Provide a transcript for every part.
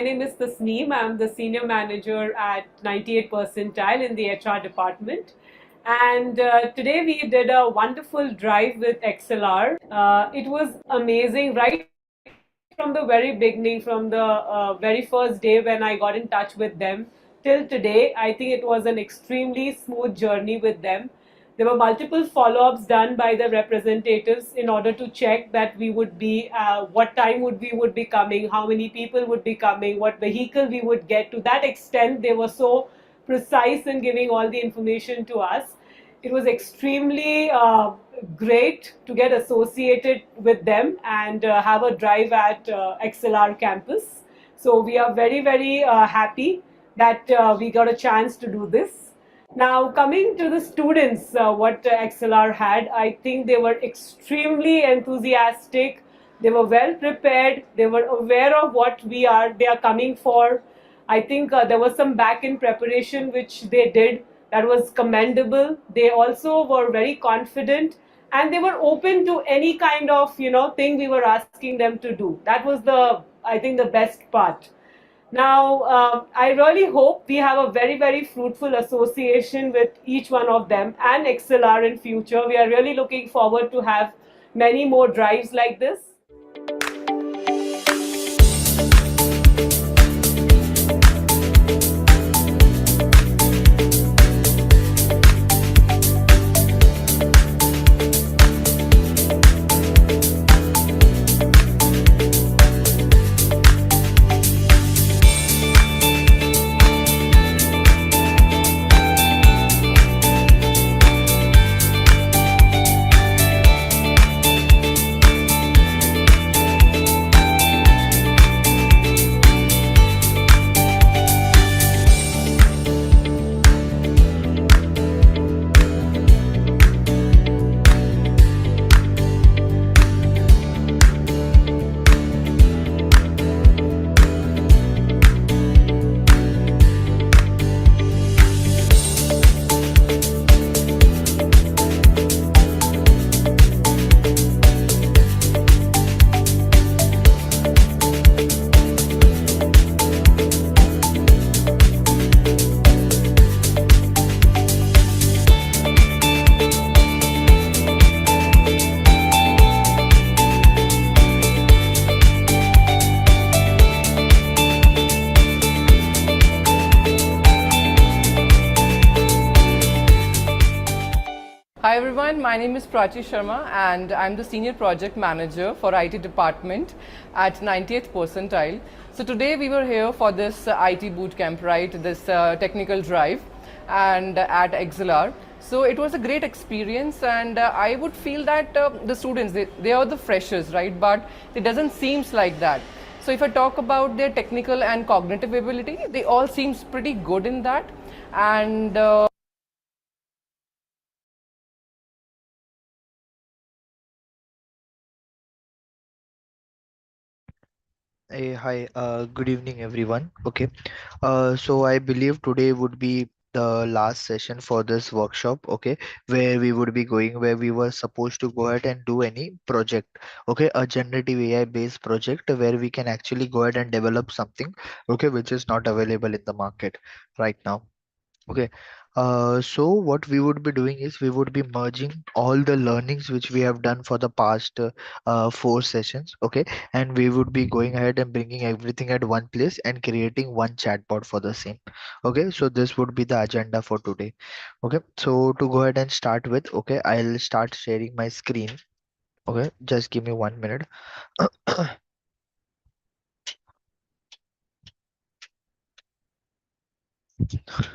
my name is Tasneem. I'm the senior manager at 98 percentile in the HR department. And today we did a wonderful drive with XLR. It was amazing, right from the very beginning, from the very first day when I got in touch with them till today. I think it was an extremely smooth journey with them. There were multiple follow-ups done by the representatives in order to check that we would be, what time would be coming, how many people would be coming, what vehicle we would get. To that extent, they were so precise in giving all the information to us. It was extremely great to get associated with them and have a drive at XLR campus. So we are very, very happy that we got a chance to do this. Now, coming to the students, what XLR had, I think they were extremely enthusiastic. They were well prepared. They were aware of what they are coming for. I think there was some back end preparation which they did that was commendable. They also were very confident and they were open to any kind of thing we were asking them to do. That was I think the best part. Now, I really hope we have a very, very fruitful association with each one of them and XLR in future. We are really looking forward to have many more drives like this. Hi everyone, my name is Prachi Sharma and I'm the Senior Project Manager for IT Department at 90th percentile. So today we were here for this IT bootcamp, right, this technical drive and at XLR. So it was a great experience and I would feel that the students, they are the freshers, right, but it doesn't seem like that. So if I talk about their technical and cognitive ability, they all seems pretty good in that. And Hey, hi, good evening, everyone. Okay, so I believe today would be the last session for this workshop, okay, where we would be going, where we were supposed to go ahead and do any project, okay, a generative AI based project where we can actually go ahead and develop something, okay, which is not available in the market right now. Okay, so what we would be doing is we would be merging all the learnings which we have done for the past 4 sessions, okay, and we would be going ahead and bringing everything at one place and creating one chatbot for the same. Okay, so this would be the agenda for today. Okay, so to go ahead and start with, okay, I'll start sharing my screen. Okay, just give me 1 minute.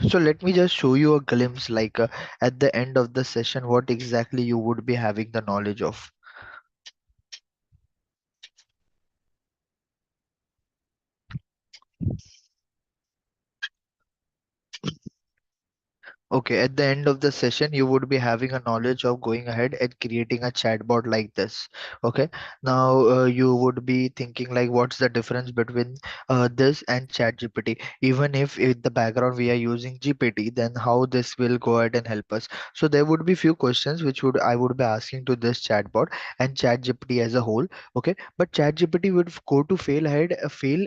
So let me just show you a glimpse, like at the end of the session, what exactly you would be having the knowledge of. Okay, at the end of the session, you would be having a knowledge of going ahead and creating a chatbot like this. Okay, now you would be thinking like, what's the difference between this and ChatGPT? Even if in the background we are using GPT, then how this will go ahead and help us? So there would be few questions which would I would be asking to this chatbot and ChatGPT as a whole. Okay, but ChatGPT would go to fail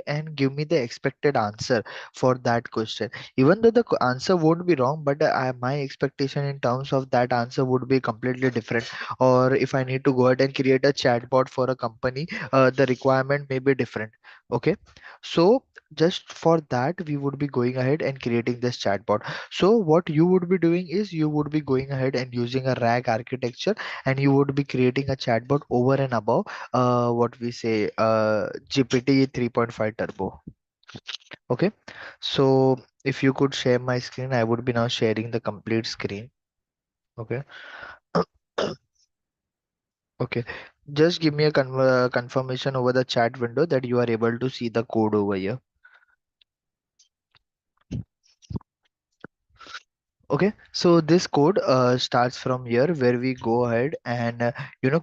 and give me the expected answer for that question, even though the answer won't be wrong, but my expectation in terms of that answer would be completely different. Or if I need to go ahead and create a chatbot for a company, the requirement may be different. Okay, so just for that we would be going ahead and creating this chatbot. So what you would be doing is you would be going ahead and using a RAG architecture, and you would be creating a chatbot over and above what we say GPT 3.5 turbo. Okay, so if you could share my screen, I would be now sharing the complete screen. Okay. Okay, just give me a confirmation over the chat window that you are able to see the code over here. Okay, so this code starts from here where we go ahead and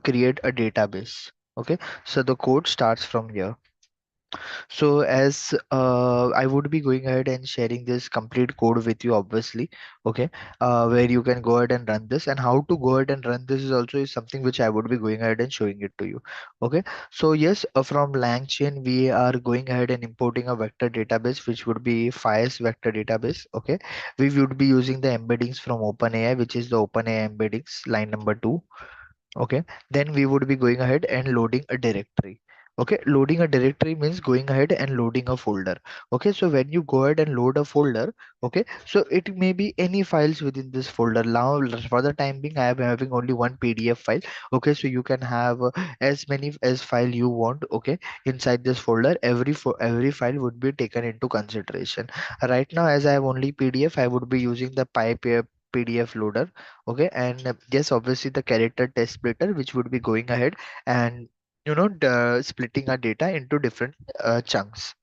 create a database. Okay, so the code starts from here. So as I would be going ahead and sharing this complete code with you, obviously, okay, where you can go ahead and run this, and how to go ahead and run this is also is something which I would be going ahead and showing it to you. Okay, so yes, from LangChain we are going ahead and importing a vector database, which would be FIRES vector database. Okay, we would be using the embeddings from OpenAI, which is the OpenAI embeddings line number 2. Okay, then we would be going ahead and loading a directory. Okay, loading a directory means going ahead and loading a folder. Okay, so when you go ahead and load a folder, okay, so it may be any files within this folder. Now for the time being I am having only one PDF file. Okay, so you can have as many as file you want. Okay, inside this folder every file would be taken into consideration. Right now as I have only PDF, I would be using the PDF loader. Okay, and yes, obviously the character test splitter, which would be going ahead and splitting our data into different chunks.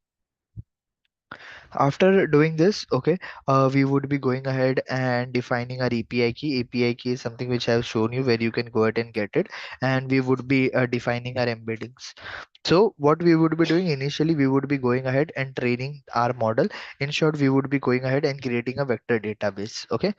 After doing this, okay, we would be going ahead and defining our API key. API key is something which I have shown you where you can go ahead and get it, and we would be defining our embeddings. So what we would be doing initially, we would be going ahead and training our model. In short, we would be going ahead and creating a vector database. Okay,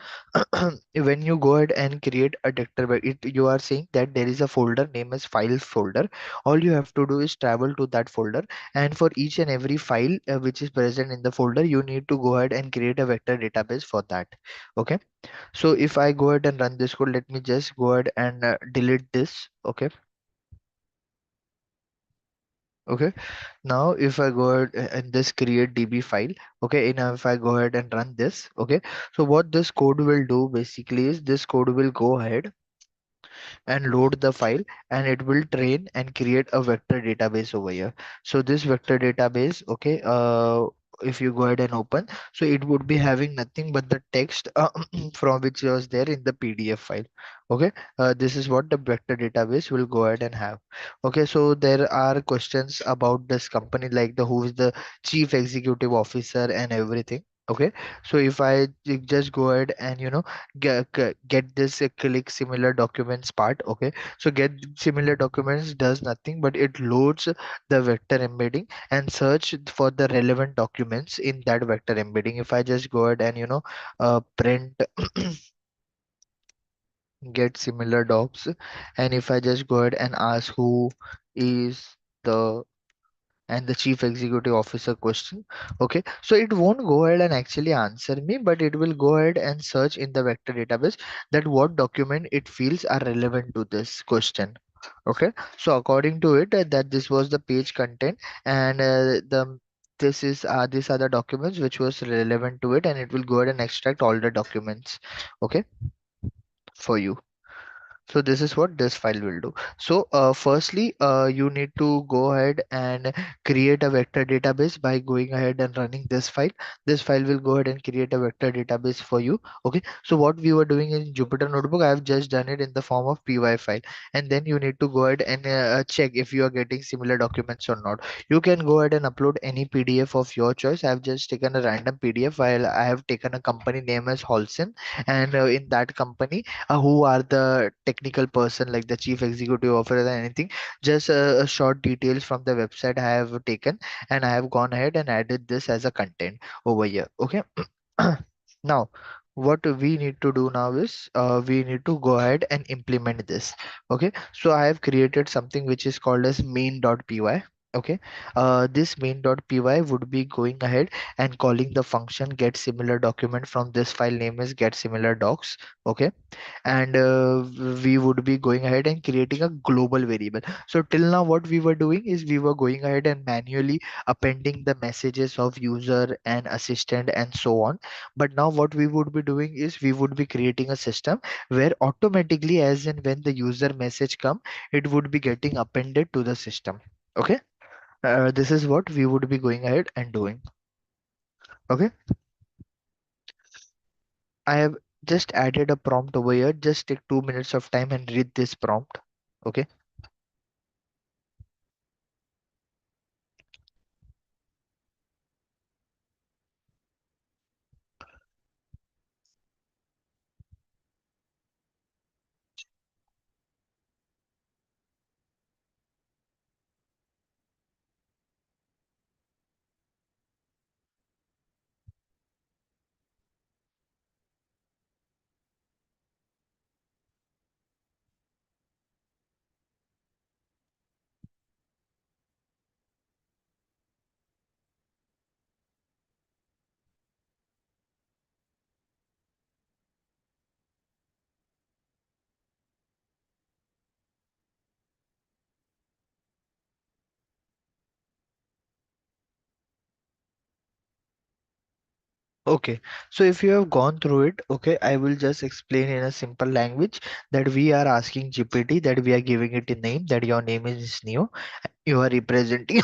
when you go ahead and create a vector, you are saying that there is a folder name as files folder. All you have to do is travel to that folder, and for each and every file which is present in the folder, you need to go ahead and create a vector database for that. Okay, so if I go ahead and run this code, let me just go ahead and delete this. Okay, okay, now if I go ahead and this create db file, okay, and now if I go ahead and run this, okay, so what this code will do basically is this code will go ahead and load the file, and it will train and create a vector database over here. So this vector database, okay, if you go ahead and open, so it would be having nothing but the text from which was there in the PDF file. Okay, this is what the vector database will go ahead and have. Okay, so there are questions about this company, like the who is the chief executive officer and everything. Okay, so if I just go ahead and get this click similar documents part. Okay, so get similar documents does nothing but it loads the vector embedding and search for the relevant documents in that vector embedding. If I just go ahead and print get similar docs, and if I just go ahead and ask who is the and the chief executive officer question. Okay, so it won't go ahead and actually answer me, but it will go ahead and search in the vector database that what document it feels are relevant to this question. Okay, so according to it, that this was the page content, and the this is these are the documents which was relevant to it, and it will go ahead and extract all the documents. Okay, for you. So this is what this file will do. So firstly, you need to go ahead and create a vector database by going ahead and running this file. This file will go ahead and create a vector database for you. Okay. So what we were doing in Jupyter Notebook, I have just done it in the form of py file, and then you need to go ahead and check if you are getting similar documents or not. You can go ahead and upload any PDF of your choice. I have just taken a random PDF file. I have taken a company name as Holcim, and in that company who are the technical person like the chief executive officer or anything, just short details from the website I have taken, and I have gone ahead and added this as a content over here. Okay. Now what we need to do now is we need to go ahead and implement this. Okay, so I have created something which is called as main.py. Okay, this main.py would be going ahead and calling the function get similar document. From this file name is get similar docs. Okay, and we would be going ahead and creating a global variable. So till now what we were doing is we were going ahead and manually appending the messages of user and assistant and so on. But now what we would be doing is we would be creating a system where automatically, as in when the user message come, it would be getting appended to the system. Okay, this is what we would be going ahead and doing. Okay, I have just added a prompt over here. Just take 2 minutes of time and read this prompt. Okay. Okay, so if you have gone through it, okay, I will just explain in a simple language that we are asking GPT, that we are giving it a name, that your name is Neo. You are representing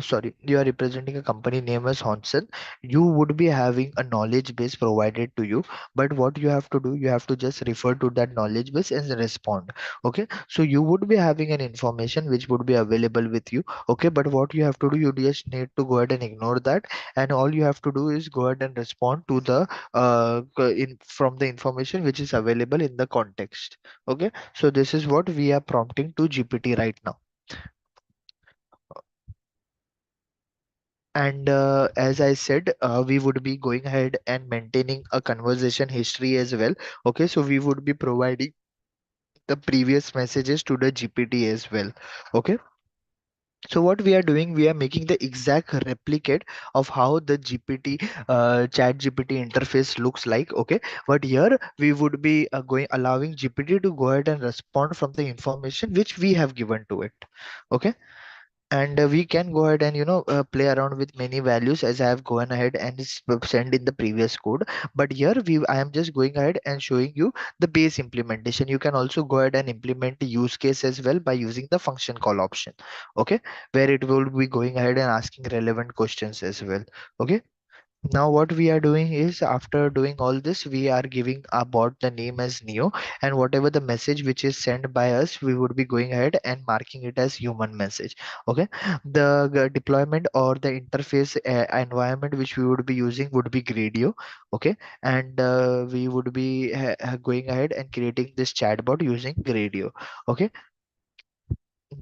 sorry, you are representing a company name as Honson. You would be having a knowledge base provided to you, but what you have to do, you have to just refer to that knowledge base and respond. Okay, so you would be having an information which would be available with you. Okay, but what you have to do, you just need to go ahead and ignore that, and all you have to do is go ahead and respond to the in from the information which is available in the context. Okay, so this is what we are prompting to GPT right now. And as I said, we would be going ahead and maintaining a conversation history as well. Okay, so we would be providing the previous messages to the GPT as well. Okay, so what we are doing, we are making the exact replicate of how the GPT, chat GPT interface looks like. Okay, but here we would be going allowing GPT to go ahead and respond from the information which we have given to it. Okay, and we can go ahead and play around with many values as I have gone ahead and send in the previous code. But here I am just going ahead and showing you the base implementation. You can also go ahead and implement the use case as well by using the function call option. Okay, where it will be going ahead and asking relevant questions as well. Okay, now what we are doing is, after doing all this, we are giving our bot the name as Neo, and whatever the message which is sent by us, we would be going ahead and marking it as human message. Okay, the deployment or the interface environment which we would be using would be Gradio. Okay, and we would be going ahead and creating this chatbot using Gradio. Okay,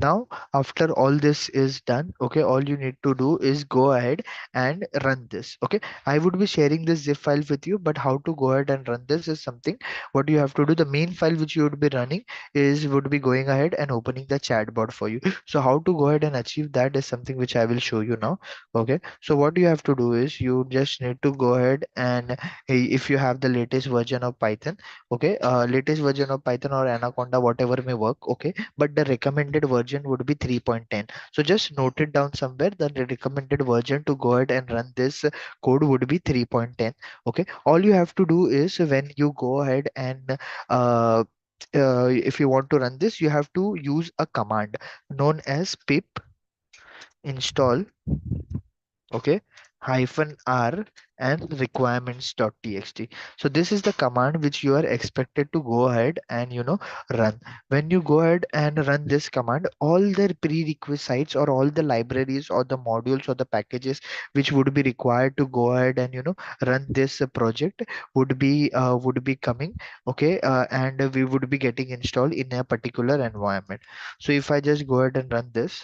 now after all this is done, okay, all you need to do is go ahead and run this. Okay, I would be sharing this zip file with you, but how to go ahead and run this is something what you have to do. The main file which you would be running is would be going ahead and opening the chatbot for you. So how to go ahead and achieve that is something which I will show you now. Okay, so what you have to do is you just need to go ahead and if you have the latest version of Python, okay, latest version of Python or Anaconda, whatever may work. Okay, but the recommended version would be 3.10. So just note it down somewhere. The recommended version to go ahead and run this code would be 3.10. Okay, all you have to do is when you go ahead and uh, if you want to run this, you have to use a command known as pip install, okay, hyphen r and requirements.txt. So this is the command which you are expected to go ahead and run. When you go ahead and run this command, all the prerequisites or all the libraries or the modules or the packages which would be required to go ahead and run this project would be coming, okay, and we would be getting installed in a particular environment. So if I just go ahead and run this.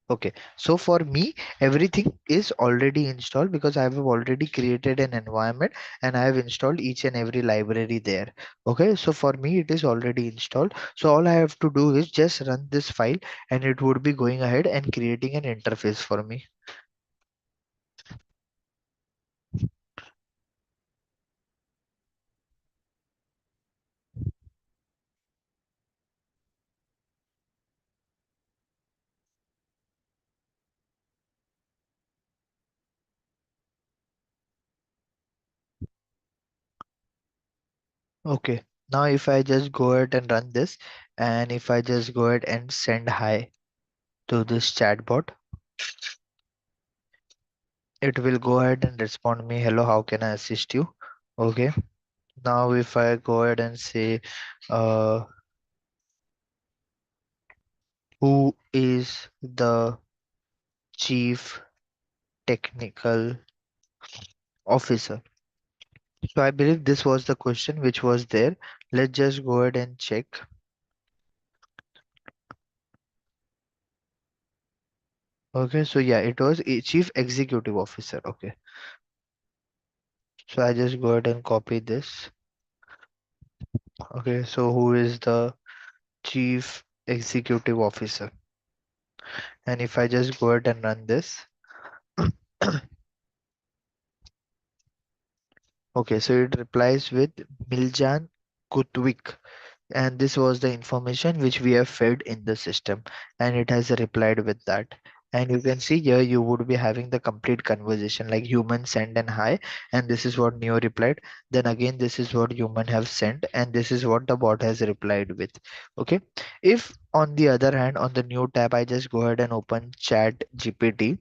Okay, so for me, everything is already installed because I have already created an environment and I have installed each and every library there. Okay, so for me, it is already installed. So all I have to do is just run this file and it would be going ahead and creating an interface for me. Okay, now if I just go ahead and run this and if I just go ahead and send hi to this chatbot, it will go ahead and respond me, hello, how can I assist you? Okay, now if I go ahead and say, uh, who is the chief technical officer? So I believe this was the question which was there. Let's just go ahead and check. Okay, so yeah, it was a chief executive officer. Okay, so I just go ahead and copy this. Okay, so who is the chief executive officer? And if I just go ahead and run this. Okay, so it replies with Miljan Kutwik, and this was the information which we have fed in the system, and it has replied with that. And you can see here you would be having the complete conversation like human send and hi, and this is what Neo replied. Then again this is what human have sent, and this is what the bot has replied with. Okay, if on the other hand on the new tab I just go ahead and open chat GPT,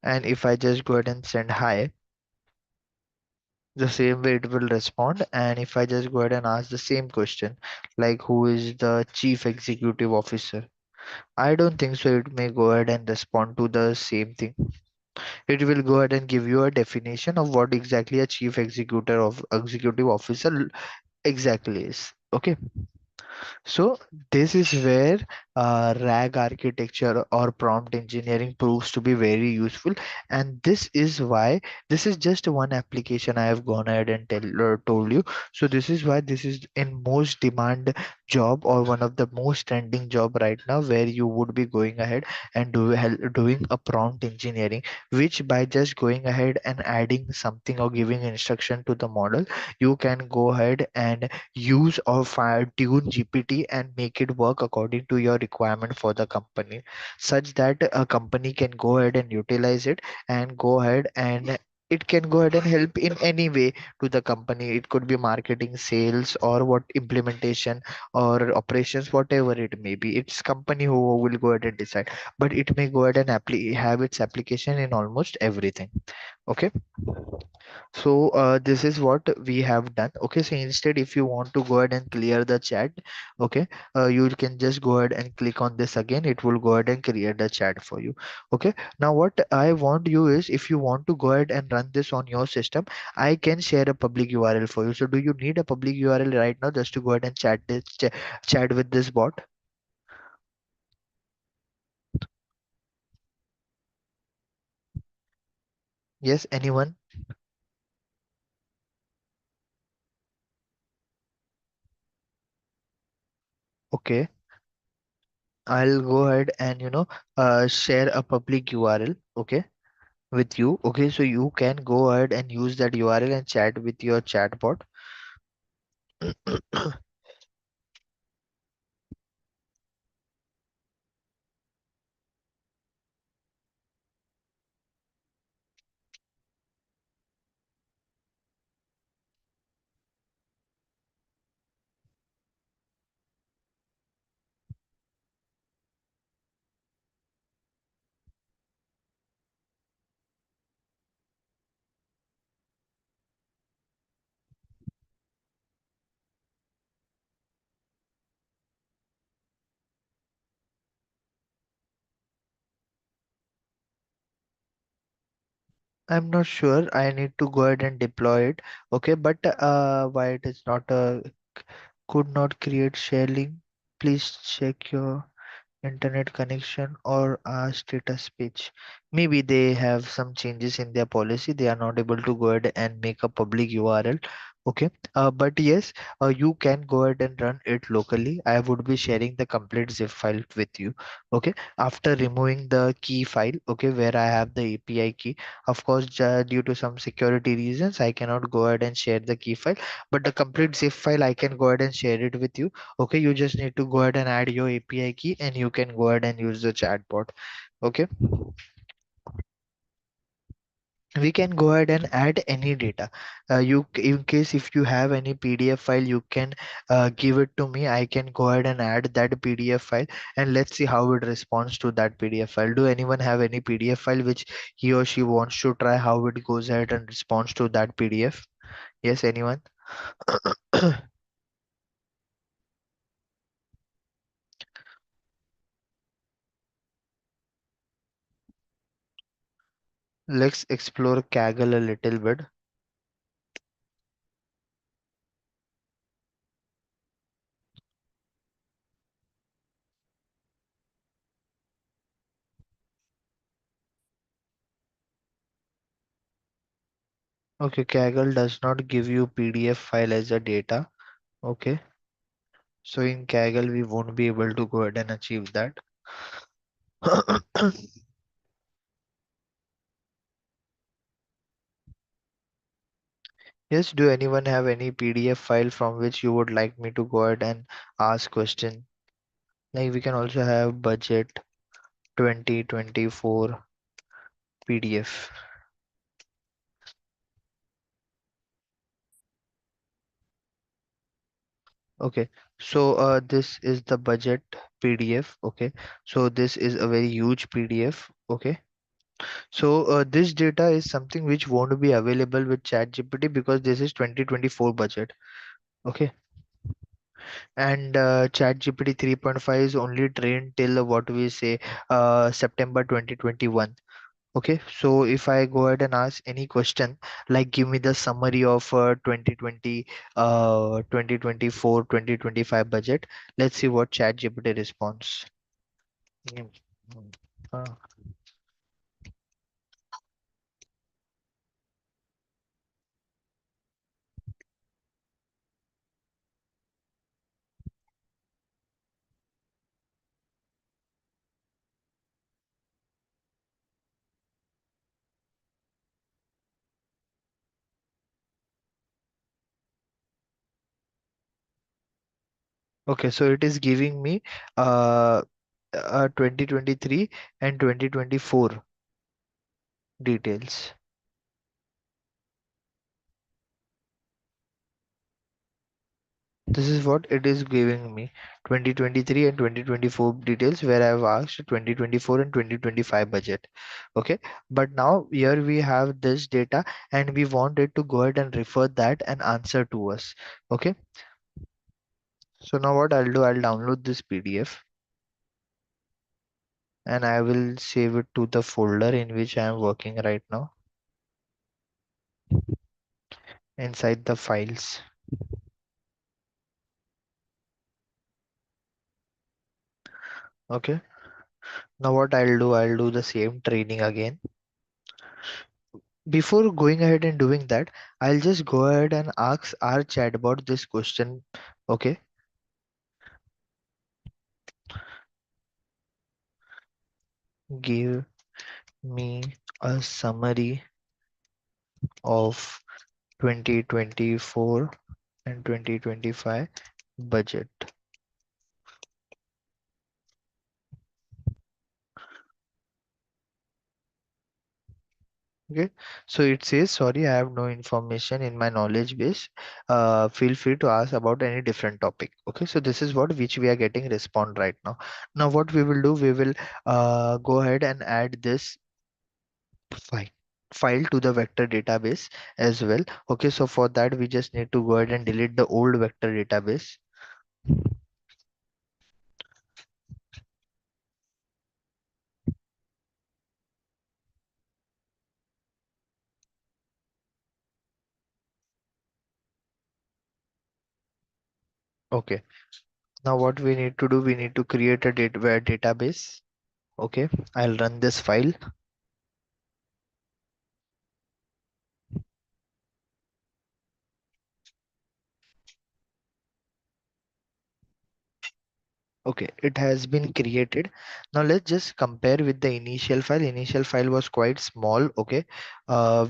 and if I just go ahead and send hi, the same way it will respond. And if I just go ahead and ask the same question like who is the chief executive officer, I don't think so it may go ahead and respond to the same thing. It will go ahead and give you a definition of what exactly a chief executive officer exactly is. Okay, so this is where RAG architecture or prompt engineering proves to be very useful, and this is why this is just one application I have gone ahead and told you. So this is why this is in most demand job or one of the most trending job right now, where you would be going ahead and doing a prompt engineering, which by just going ahead and adding something or giving instruction to the model, you can go ahead and use or fine tune GPT and make it work according to your requirement for the company, such that a company can go ahead and utilize it and go ahead and it can go ahead and help in any way to the company. It could be marketing, sales, or what implementation or operations, whatever it may be. It's company who will go ahead and decide, but it may go ahead and have its application in almost everything. Okay, so this is what we have done. Okay, so instead if you want to go ahead and clear the chat, okay, you can just go ahead and click on this again. It will go ahead and create the chat for you. Okay, now what I want you is, if you want to go ahead and run this on your system, I can share a public URL for you. So do you need a public URL right now just to go ahead and chat with this bot? Yes, anyone? Okay, I'll go ahead and share a public URL. Okay, with you. Okay, so you can go ahead and use that URL and chat with your chatbot. I'm not sure. I need to go ahead and deploy it. Okay, but why it is not could not create share link? Please check your internet connection or status page. Maybe they have some changes in their policy. They are not able to go ahead and make a public URL. Okay, but yes, you can go ahead and run it locally. I would be sharing the complete zip file with you. Okay, after removing the key file, okay, where I have the API key. Of course, due to some security reasons, I cannot go ahead and share the key file, but the complete zip file I can go ahead and share it with you. Okay, you just need to go ahead and add your API key and you can go ahead and use the chatbot. Okay, we can go ahead and add any data. In case if you have any PDF file, you can give it to me. I can go ahead and add that PDF file and let's see how it responds to that PDF file. Do anyone have any PDF file which he or she wants to try how it goes ahead and responds to that PDF? Yes, anyone? Let's explore Kaggle a little bit. Okay, Kaggle does not give you PDF file as a data. Okay, so in Kaggle we won't be able to go ahead and achieve that. Yes, do anyone have any PDF file from which you would like me to go ahead and ask question? Like we can also have budget 2024 PDF. Okay, so this is the budget PDF. Okay, so this is a very huge PDF. Okay, so this data is something which won't be available with ChatGPT because this is 2024 budget. Okay, and ChatGPT 3.5 is only trained till what we say September 2021. Okay, so if I go ahead and ask any question like give me the summary of 2020 2024 2025 budget, let's see what ChatGPT responds. Mm, mm, uh, okay, so it is giving me uh, 2023 and 2024 details. This is what it is giving me 2023 and 2024 details where I've asked 2024 and 2025 budget. Okay, but now here we have this data and we want it to go ahead and refer that and answer to us. Okay, so now what I'll do, I'll download this PDF and I will save it to the folder in which I am working right now inside the files. Okay, now what I'll do the same training again. Before going ahead and doing that, I'll just go ahead and ask our chatbot this question. Okay, give me A summary of 2024 and 2025 budget. Okay, so it says, sorry, I have no information in my knowledge base. Feel free to ask about any different topic. Okay, so this is what which we are getting respond right now. Now, what we will do, we will go ahead and add this file file to the vector database as well. Okay, so for that, we just need to go ahead and delete the old vector database. Okay, now what we need to do, we need to create a database. Okay, I'll run this file. Okay, it has been created. Now let's just compare with the initial file. Initial file was quite small. Okay,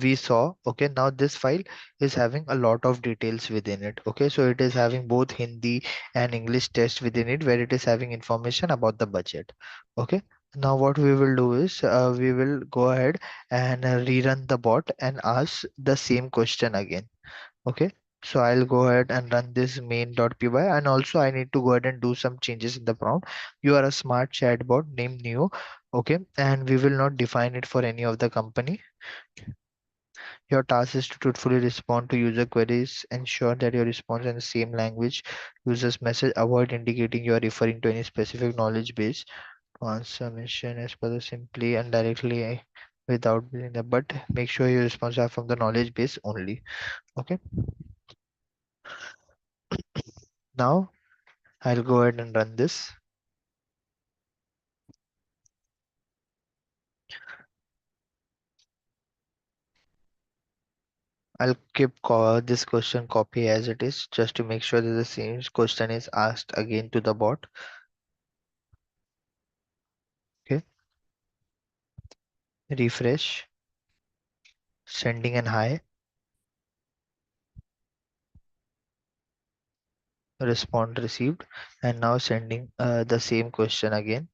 we saw. Okay, now this file is having a lot of details within it. Okay, so it is having both Hindi and English text within it, where it is having information about the budget. Okay, now what we will do is we will go ahead and rerun the bot and ask the same question again. Okay, so I'll go ahead and run this main.py, and also I need to go ahead and do some changes in the prompt. You are a smart chatbot named new. Okay, and we will not define it for any of the company. Your task is to truthfully respond to user queries. Ensure that your response in the same language users message. Avoid indicating you are referring to any specific knowledge base. To answer mission as per the simply and directly without building the, but make sure your response are from the knowledge base only. Okay, now I'll go ahead and run this. I'll keep this question copy as it is, just to make sure that the same question is asked again to the bot. Okay, refresh, sending an hi, respond received, and now sending the same question again.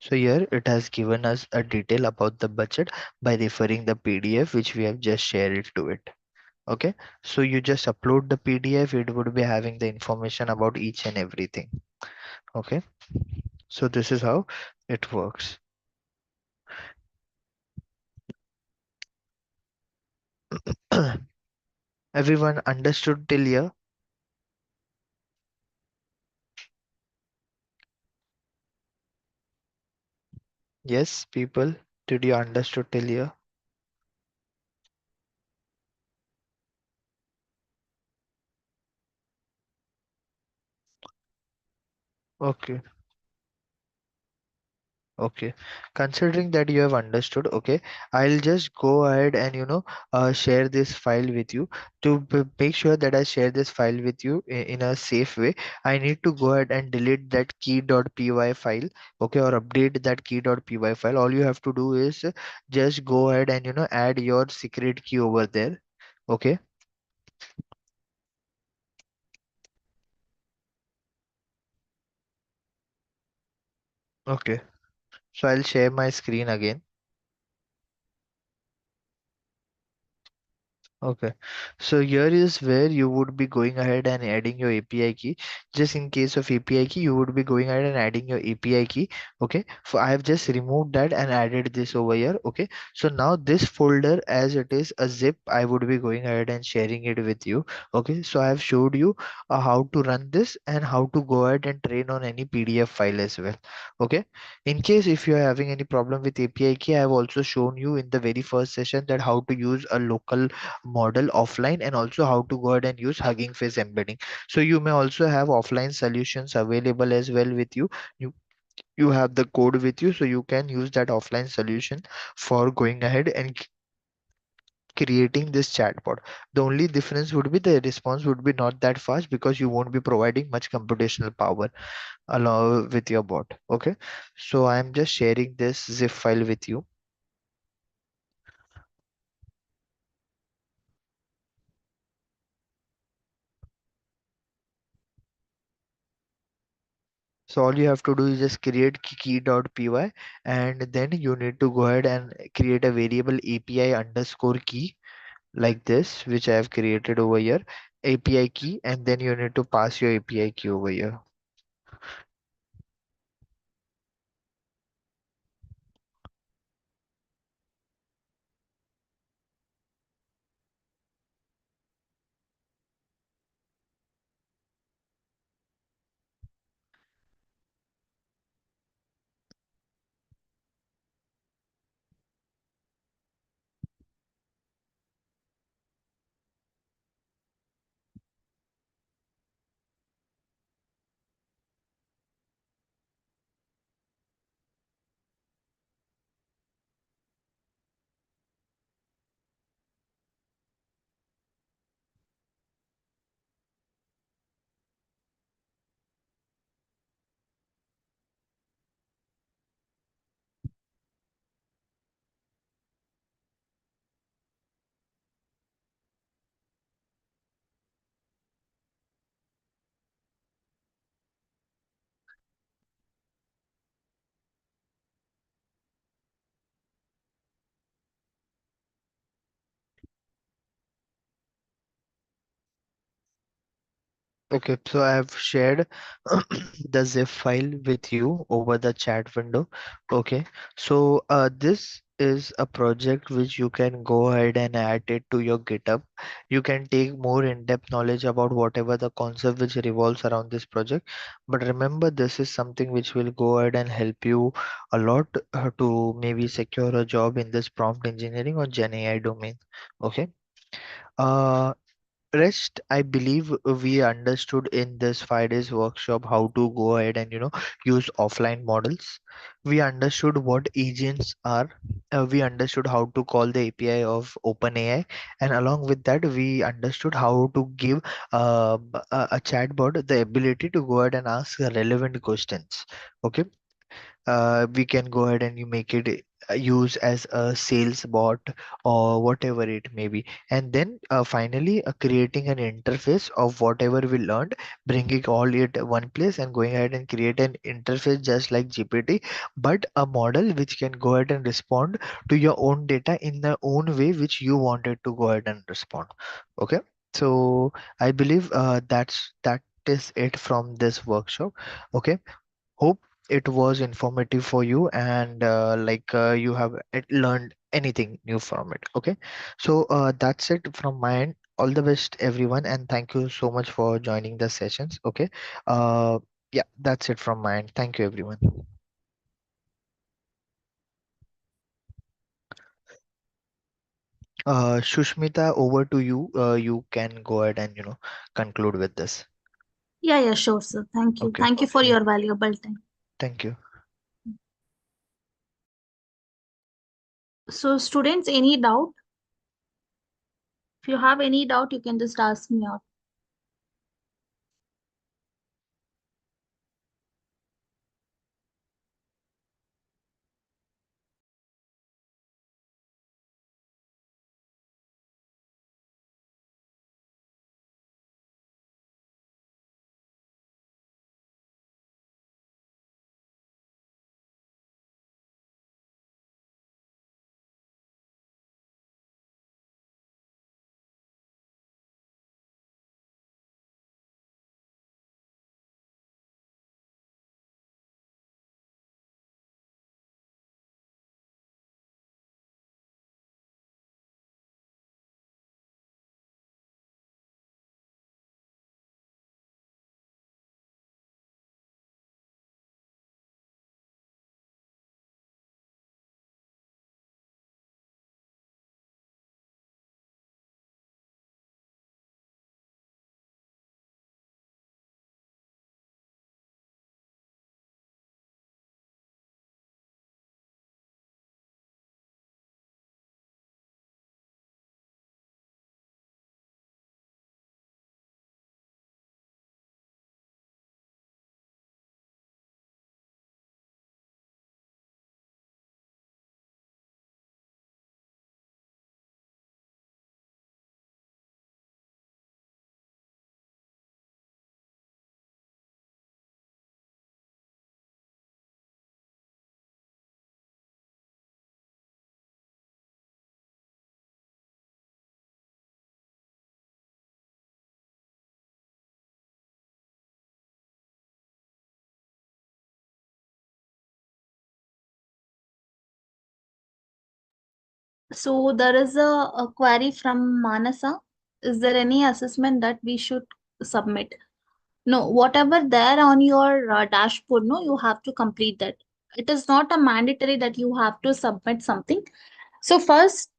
So here it has given us a detail about the budget by referring the PDF which we have just shared it to it. Okay, so you just upload the PDF, it would be having the information about each and everything. Okay, so this is how it works. Everyone understood till here? Yes, people, did you understood till here? Okay, okay. Considering that you have understood, okay, I'll just go ahead and share this file with you. To make sure that I share this file with you in a safe way, I need to go ahead and delete that key.py file, okay, or update that key.py file. All you have to do is just go ahead and add your secret key over there. Okay, okay. So I'll share my screen again. Okay, so here is where you would be going ahead and adding your API key. Just in case of API key, you would be going ahead and adding your API key. Okay, so I have just removed that and added this over here. Okay, so now this folder, as it is a zip, I would be going ahead and sharing it with you. Okay, so I have showed you how to run this and how to go ahead and train on any PDF file as well. Okay, in case if you are having any problem with API key, I have also shown you in the very first session that how to use a local model offline, and also how to go ahead and use Hugging Face embedding. So you may also have offline solutions available as well with you. You have the code with you, so you can use that offline solution for going ahead and creating this chatbot. The only difference would be the response would be not that fast because you won't be providing much computational power along with your bot. Okay, so I'm just sharing this zip file with you. So all you have to do is just create key.py, and then you need to go ahead and create a variable API underscore key like this, which I have created over here, API key, and then you need to pass your API key over here. Okay, so I have shared the zip file with you over the chat window. Okay, so this is a project which you can go ahead and add it to your GitHub. You can take more in-depth knowledge about whatever the concept which revolves around this project. But remember, this is something which will go ahead and help you a lot to maybe secure a job in this prompt engineering or Gen AI domain. Okay. Uh, Rest, I believe we understood in this 5 days workshop how to go ahead and use offline models. We understood what agents are. We understood how to call the API of OpenAI, and along with that, we understood how to give a chatbot the ability to go ahead and ask relevant questions. Okay, we can go ahead and you make it use as a sales bot or whatever it may be, and then finally creating an interface of whatever we learned, bringing all it one place and going ahead and create an interface just like GPT, but a model which can go ahead and respond to your own data in the own way which you wanted to go ahead and respond. Okay, so I believe that is it from this workshop. Okay, hope it was informative for you, and you have learned anything new from it. Okay, so that's it from my end. All the best everyone, and thank you so much for joining the sessions. Okay, uh yeah, that's it from my end. Thank you everyone. Shushmita, over to you. You can go ahead and conclude with this. Yeah, yeah, sure, sir. Thank you. Okay, Thank you for yeah, your valuable time. thank you. So, students, any doubt? If you have any doubt, you can just ask me out. So there is a query from Manasa. Is there any assessment that we should submit? No, whatever there on your dashboard, no, you have to complete that. It is not a mandatory that you have to submit something. So first,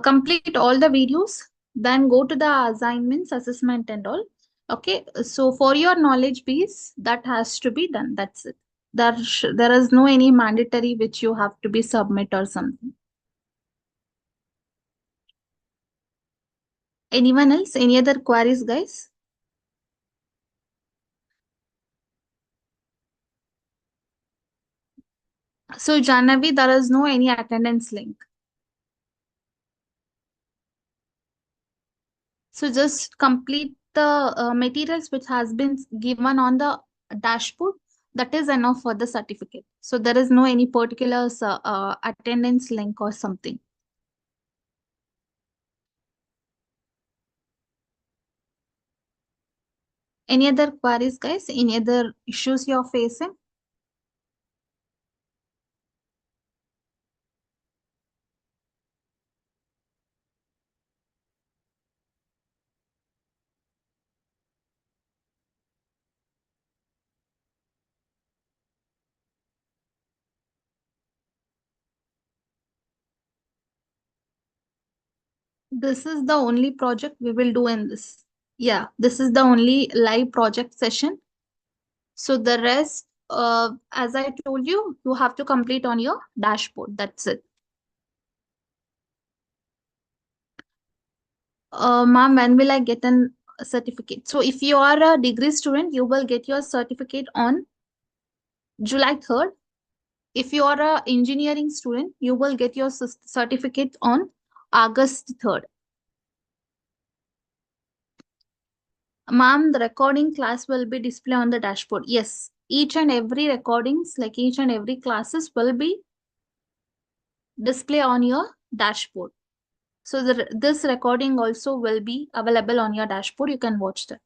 complete all the videos, then go to the assignments, assessment and all. Okay, so for your knowledge base, that has to be done. That's it. There is no any mandatory which you have to be submit or something. Anyone else? Any other queries, guys? So Janavi, there is no any attendance link. So just complete the materials which has been given on the dashboard. That is enough for the certificate. So there is no any particular attendance link or something. Any other queries, guys? Any other issues you're facing? This is the only project we will do in this. Yeah, this is the only live project session. So the rest, as I told you, you have to complete on your dashboard. That's it. Ma'am, when will I get an certificate? So if you are a degree student, you will get your certificate on July 3rd. If you are a engineering student, you will get your certificate on August 3rd. Ma'am, the recording class will be displayed on the dashboard. Yes, each and every recordings, like each and every classes will be displayed on your dashboard. So this recording also will be available on your dashboard. You can watch that.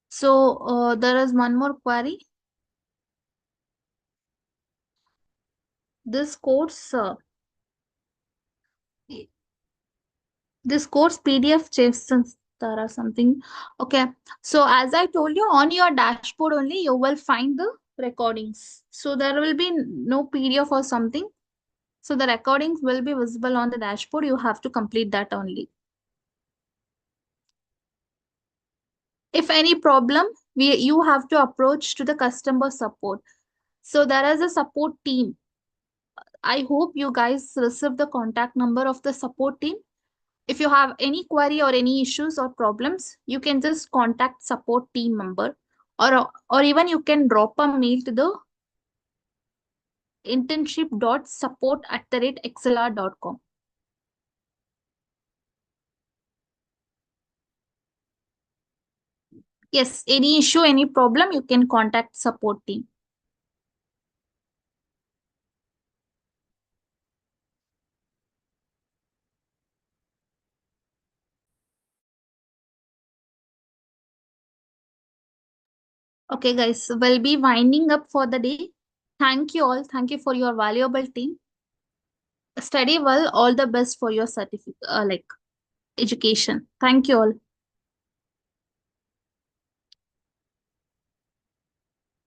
So there is one more query. This course, PDF changes there are something. Okay. So as I told you, on your dashboard only you will find the recordings. So there will be no PDF or something. So the recordings will be visible on the dashboard. You have to complete that only. If any problem, you have to approach to the customer support. So there is a support team. I hope you guys receive the contact number of the support team. If you have any query or any issues or problems, you can just contact support team member, or even you can drop a mail to the internship.support@xlr.com. Yes, any issue, any problem, you can contact support team. Okay, guys, we'll be winding up for the day. Thank you all. Thank you for your valuable team. Study well. All the best for your certificate, like education. Thank you all.